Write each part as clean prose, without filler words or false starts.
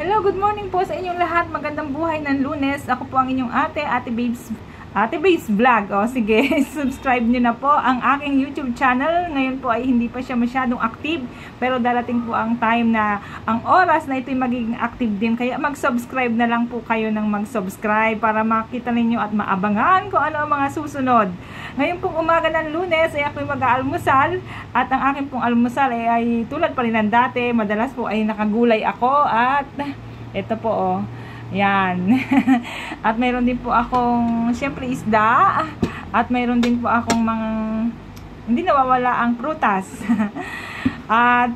Hello, good morning po sa inyong lahat. Magandang buhay ng Lunes. Ako po ang inyong Ate Babes Vlog. O sige, subscribe nyo na po ang aking YouTube channel. Ngayon po ay hindi pa siya masyadong active, pero darating po ang time na ang oras na ito'y magiging active din. Kaya mag-subscribe na lang po kayo ng mag-subscribe para makita ninyo at maabangan kung ano ang mga susunod. Ngayon pong umaga ng Lunes ay ako'y mag-aalmusal, at ang aking pong almusal ay tulad pa rin ng dati. Madalas po ay nakagulay ako, at ito po oh, yan. At mayroon din po akong syempre isda, at mayroon din po akong mga hindi nawawala ang prutas. At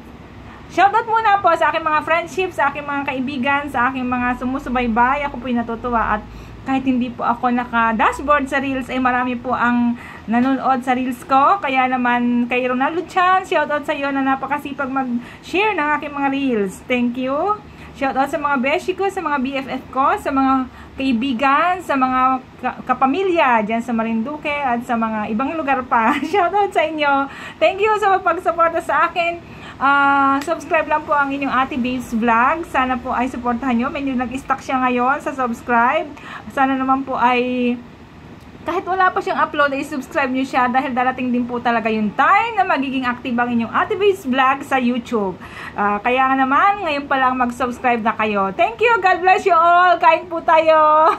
shoutout muna po sa aking mga friendships, sa aking mga kaibigan, sa aking mga sumusubaybay. Ako po'y natutuwa, at kahit hindi po ako naka-dashboard sa Reels, ay marami po ang nanonood sa Reels ko. Kaya naman kay Ronaldo Chan, shoutout sa iyo na napakasipag mag-share ng aking mga Reels. Thank you. Shoutout sa mga beshi ko, sa mga BFF ko, sa mga kaibigan, sa mga kapamilya dyan sa Marinduque at sa mga ibang lugar pa. Shoutout sa inyo. Thank you sa pagsuporta sa akin. Subscribe lang po ang inyong Ate Babes Vlog. Sana po ay supportahan nyo. Medyo nag-stock siya ngayon sa subscribe. Sana naman po ay kahit wala pa siyang upload, ay subscribe nyo siya dahil darating din po talaga yung time na magiging active ang inyong Ate Babes Vlog sa YouTube. Kaya nga naman, ngayon pa lang mag-subscribe na kayo. Thank you! God bless you all! Kain po tayo!